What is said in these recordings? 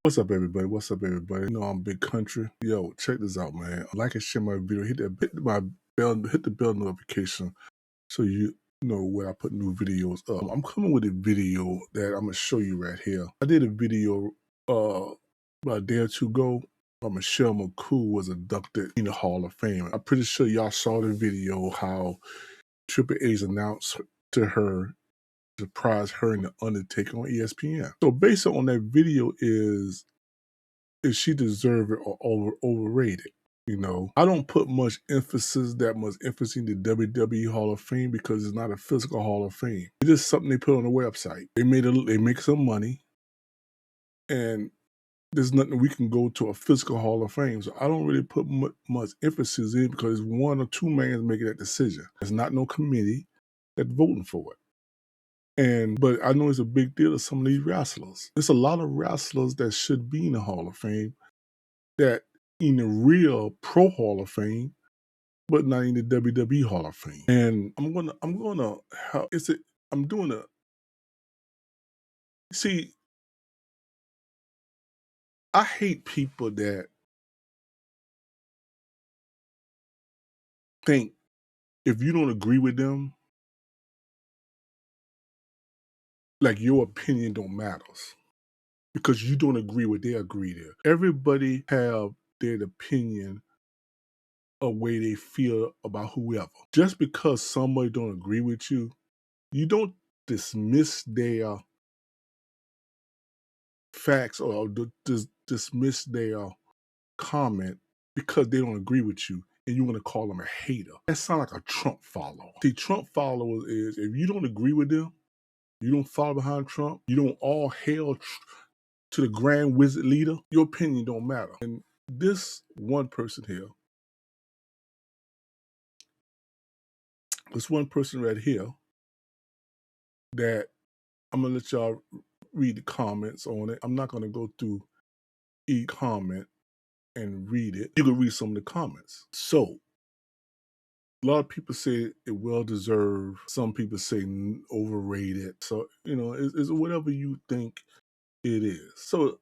What's up, everybody? What's up, everybody? You know I'm Big Country. Yo, check this out, man. Like and share my video. Hit the bell notification so you know when I put new videos up. I'm coming with a video that I'm gonna show you right here. I did a video about a day or two ago. Michelle McCool was inducted in the Hall of Fame. I'm pretty sure y'all saw the video how Triple H announced to her surprise her and the Undertaker on ESPN. So based on that video is she deserved it or overrated? You know, I don't put that much emphasis in the WWE Hall of Fame because it's not a physical Hall of Fame. It's just something they put on the website. They make some money, and there's nothing we can go to a physical Hall of Fame. So I don't really put much emphasis in because one or two men making that decision. There's not no committee that's voting for it. But I know it's a big deal to some of these wrestlers. There's a lot of wrestlers that should be in the Hall of Fame that in the real pro Hall of Fame, but not in the WWE Hall of Fame. And I'm doing a, see, I hate people that think if you don't agree with them, like your opinion don't matters because you don't agree with their agree there. Everybody have their opinion a way they feel about whoever. Just because somebody don't agree with you, you don't dismiss their facts or dismiss their comment because they don't agree with you and you want to call them a hater. That sounds like a Trump follower. See, Trump followers is if you don't agree with them, you don't follow behind Trump, you don't all hail to the grand wizard leader, your opinion don't matter. And this one person here, this one person right here that I'm going to let y'all read the comments on it. I'm not going to go through each comment and read it. You can read some of the comments. So, a lot of people say it well deserved. Some people say overrated. So, you know, it's whatever you think it is. So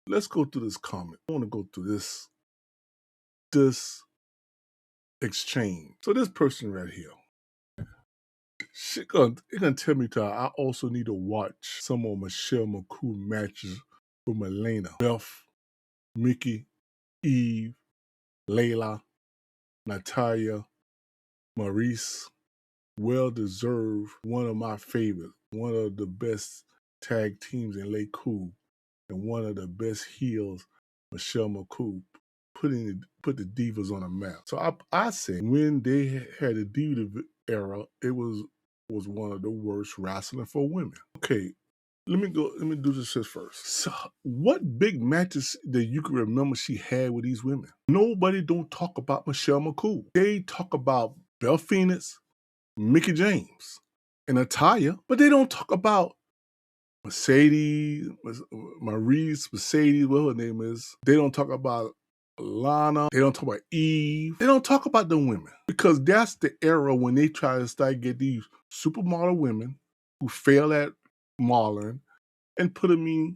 let's go through this comment. I want to go through this exchange. So this person right here, it gonna tell me I also need to watch some of Michelle McCool matches with Melena, Beth, Mickey, Eve, Layla, Natalia, Maurice. Well deserved, one of my favorites, one of the best tag teams in Lay Cool, and one of the best heels, Michelle McCool, put the Divas on a map. So I say when they had the Diva Era, it was one of the worst wrestling for women. Okay, let me do this first. So what big matches that you can remember she had with these women? Nobody don't talk about Michelle McCool. They talk about Belle Phoenix, Mickey James, and Natalia, but they don't talk about Mercedes, Maurice, Mercedes, what her name is. They don't talk about Lana. They don't talk about Eve. They don't talk about the women because that's the era when they try to start get these supermodel women who fail at modeling and put them in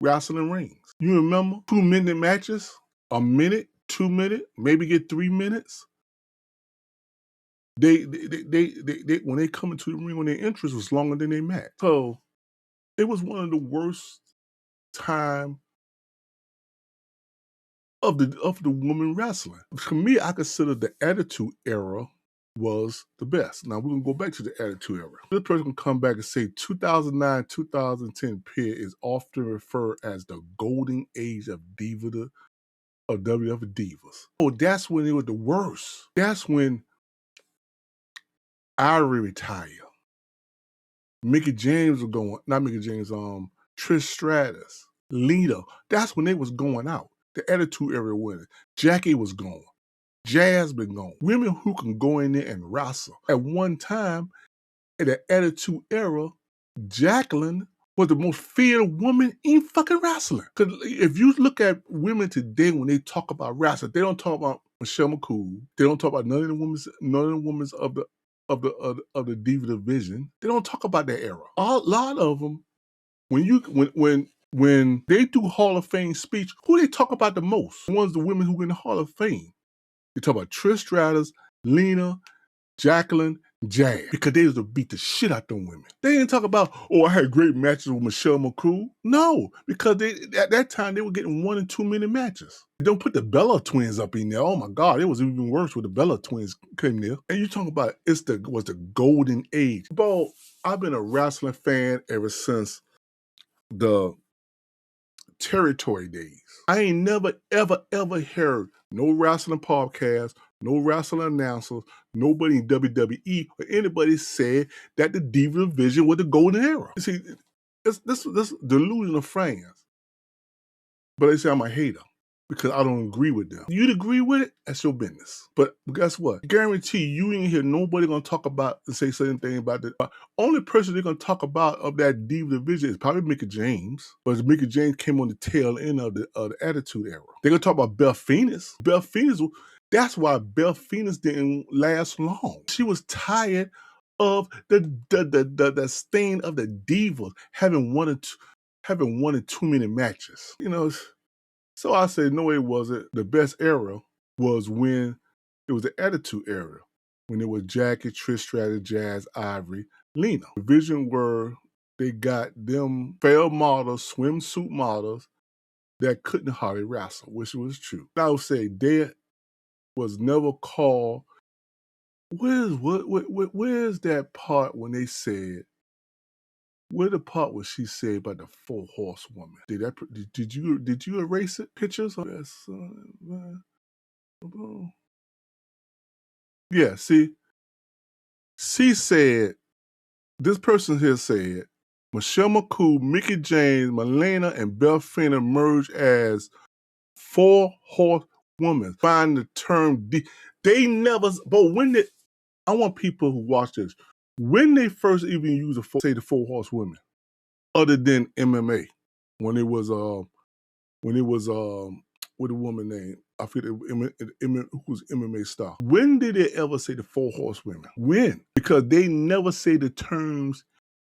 wrestling rings. You remember 2-minute matches, a minute, 2 minutes, maybe get 3 minutes. They when they come into the ring, when their entrance was longer than they match. So it was one of the worst time of the woman wrestling. For me, I consider the Attitude Era was the best. Now we're gonna go back to the Attitude Era. This person can come back and say 2009-2010 period is often referred as the golden age of WWF Divas. Oh, that's when it was the worst. That's when Irie retired. Mickey James was going, not Mickey James, Trish Stratus, Lita. That's when they was going out. The Attitude Era winning. Jackie was gone. Jazz been gone. Women who can go in there and wrestle. At one time, in the Attitude Era, Jacqueline was the most feared woman in fucking wrestling. Because if you look at women today when they talk about wrestling, they don't talk about Michelle McCool. They don't talk about none of the women of the Diva division. They don't talk about that era. A lot of them, when when they do Hall of Fame speech, who they talk about the most? The ones, the women who in the Hall of Fame. They talk about Trish Stratus, Lena, Jacqueline, Jazz, because they used to beat the shit out them women. They didn't talk about, oh, I had great matches with Michelle McCool. No, because they at that time they were getting 1 and 2 minute matches. Don't put the Bella twins up in there. Oh my God, it was even worse when the Bella twins came there. And you talking about was the golden age. Bo, I've been a wrestling fan ever since the territory days. I ain't never, ever, ever heard no wrestling podcast, no wrestling announcers, nobody in WWE or anybody said that the Diva division was the golden era. You see, this delusion of fans. But they say I'm a hater because I don't agree with them. You'd agree with it? That's your business. But guess what? Guarantee you ain't hear nobody gonna talk about and say certain thing about the only person they're gonna talk about of that Diva division is probably Mickie James. But Mickie James came on the tail end of the Attitude Era. They're gonna talk about Beth Phoenix. Beth Phoenix, that's why Beth Phoenix didn't last long. She was tired of the stain of the Divas having one and 2 minute matches. You know, so I say no, it wasn't. The best era was when it was the Attitude Era, when it was Jackie, Trish Stratus, Jazz, Ivory, Lena. The vision were they got them failed models, swimsuit models that couldn't hardly wrestle, which was true. I would say they was never called. Where's that part when they said? Where the part where she said about the 4 horsewoman? Did you erase it? Pictures of that? Yeah. See, she said. This person here said Michelle McCool, Mickie James, Milena, and Beth Phoenix emerged as 4 horsewomen. Find the term. They never. But when did? I want people who watch this. When they first even use say the 4 horsewomen, other than MMA, when it was what the woman name? I forget who's MMA star. When did they ever say the 4 horsewomen? When? Because they never say the terms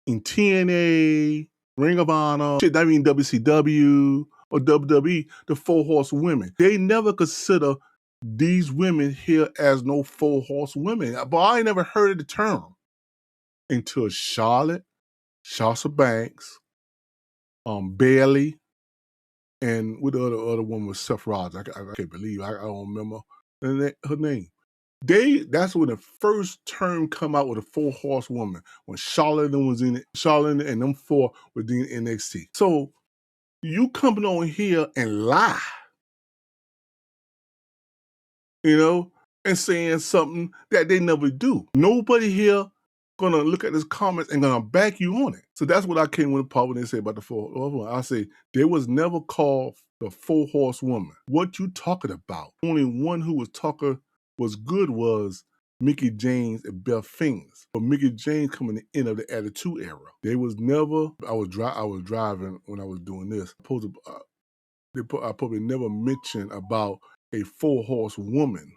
in TNA, Ring of Honor, shit, I mean WCW or WWE, the 4 horsewomen. They never consider these women here as no 4 horsewomen. But I ain't never heard of the term until Charlotte, Sasha Banks, Bailey, and with the other one was Seth Rollins. I can't believe I don't remember her name. That's when the first term come out with a 4 horsewoman when Charlotte was in it. Charlotte and them 4 were in NXT. So you coming on here and lie, you know, and saying something that they never do. Nobody here gonna look at this comments and gonna back you on it. So that's what I came with the part when they say about the 4 horsewoman. I say there was never called the 4 horsewoman. What you talking about? Only one who was good was Mickie James and Beth Phoenix. But Mickie James coming the end of the Attitude Era. They was never. I was driving when I was doing this. I probably never mentioned about a 4 horsewoman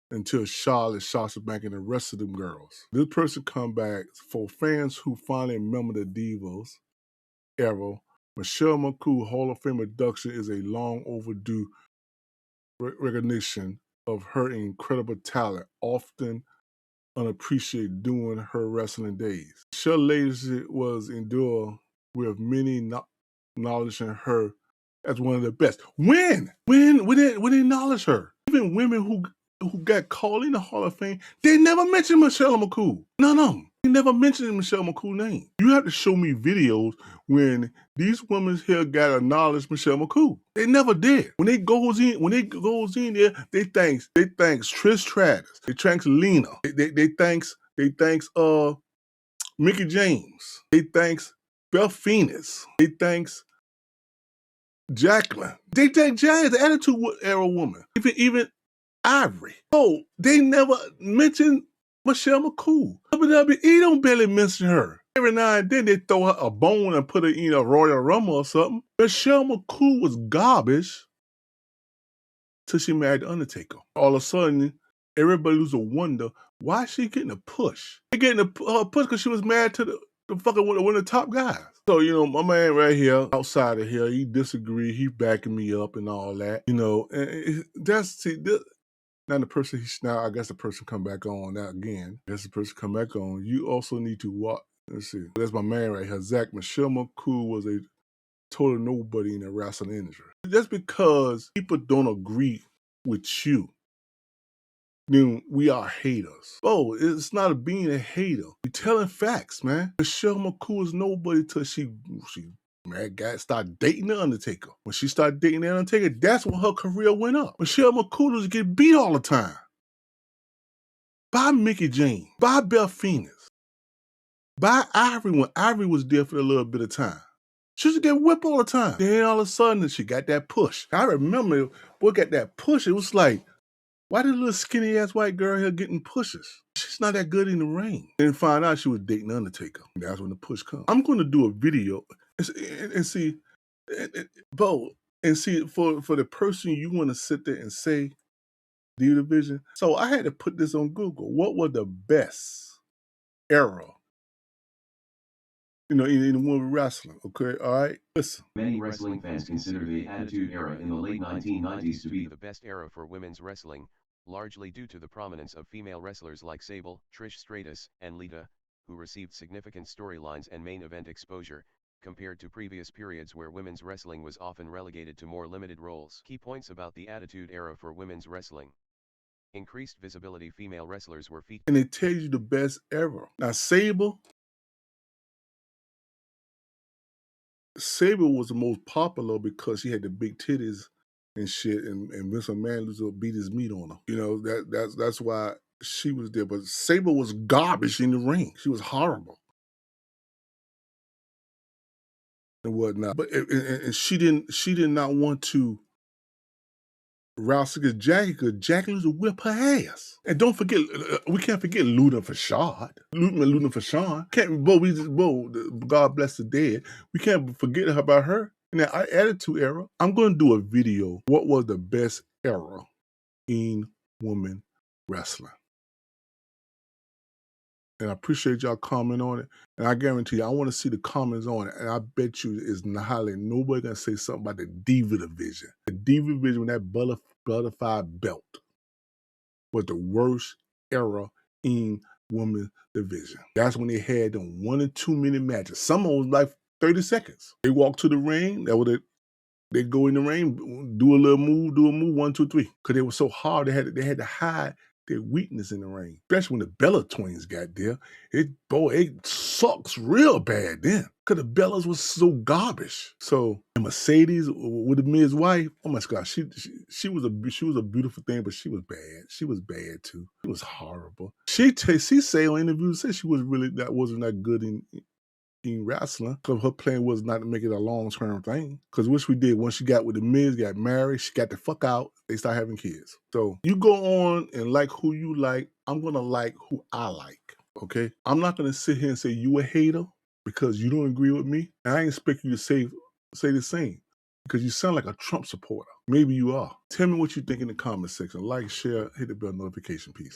until Charlotte, Sasha Banks, and the rest of them girls. This person come back for fans who finally remember the Divas era. Michelle McCool Hall of Fame induction is a long overdue recognition of her incredible talent, often unappreciated during her wrestling days. Michelle legacy was endured with many acknowledging her as one of the best. When they acknowledge her, even women who got called in the Hall of Fame, they never mentioned Michelle McCool. None of them. They never mentioned Michelle McCool's name. You have to show me videos when these women here got acknowledged Michelle McCool. They never did. When they goes in there, they thanks Trish Stratus. They thanks Lena. They thanks Mickie James. They thanks Beth Phoenix. They thanks Jacqueline. They thank Jazz, the Attitude Era woman. Even Ivory. Oh, they never mentioned Michelle McCool. WWE don't barely mention her. Every now and then they throw her a bone and put her in a Royal Rumble or something. Michelle McCool was garbage till she married The Undertaker. All of a sudden, everybody was a wonder why she getting a push. They getting a push because she was married to The fucking one of the top guys. So, you know, my man right here, outside of here, he disagree, he backing me up and all that. You know, and that's now the person now I guess the person come back on now again. I guess the person come back on. You also need to watch. Let's see. That's my man right here. Zach. Michelle McCool was a total nobody in the wrestling industry. Just because people don't agree with you, then we are haters. Oh, it's not being a hater. You're telling facts, man. Michelle McCool is nobody till she started dating the Undertaker. When she started dating the Undertaker, that's when her career went up. Michelle McCool was getting beat all the time. By Mickey James, by Beth Phoenix, by Ivory when Ivory was there for a little bit of time. She used to get whipped all the time. Then all of a sudden, she got that push. I remember, boy, got that push. It was like, why did little skinny ass white girl here getting pushes? She's not that good in the ring. Then find out she was dating the Undertaker. That's when the push comes. I'm going to do a video and see, Bo, and see for the person you want to sit there and say Diva Division. So I had to put this on Google. What was the best era? You know, in women wrestling, okay? All right, listen. Many wrestling fans consider the Attitude Era in the late 1990s to be the best era for women's wrestling, largely due to the prominence of female wrestlers like Sable, Trish Stratus, and Lita, who received significant storylines and main event exposure, compared to previous periods where women's wrestling was often relegated to more limited roles. Key points about the Attitude Era for women's wrestling. Increased visibility. Female wrestlers were featured. And it tells you the best era. Now, Sable was the most popular because she had the big titties and shit, and Vince McMahon would beat his meat on her. You know, that's why she was there. But Sable was garbage in the ring. She was horrible and whatnot. But and she did not want to wrestle against Jackie because Jackie used to whip her ass. And don't forget, we can't forget Luna Fashad. Luna Fashad. God bless the dead. We can't forget about her. In that Attitude Era, I'm going to do a video. What was the best era in women wrestling? And I appreciate y'all comment on it. And I guarantee you, I want to see the comments on it. And I bet you it's highly nobody gonna say something about the Diva Division. The Diva Division with that butterfied belt was the worst era in women's division. That's when they had them 1 and 2 minute matches. Some of them was like 30 seconds. They walk to the ring, that was it. They go in the ring, do a move, 1, 2, 3. Because they were so hard, they had to hide their weakness in the ring. Especially when the Bella twins got there. It sucks real bad then. Because the Bellas was so garbage. So Mercedes with the Miz wife, oh my God, she was a beautiful thing, but she was bad. She was bad too. It was horrible. She say on interviews, said she wasn't that good in wrestling, because her plan was not to make it a long-term thing. Because which we did, once she got with the Miz, got married, she got the fuck out, they start having kids. So you go on and like who you like. I'm gonna like who I like. Okay, I'm not gonna sit here and say you a hater because you don't agree with me, and I expect you to say the same, because you sound like a Trump supporter. Maybe you are. Tell me what you think in the comment section. Like, share, hit the bell notification. Peace.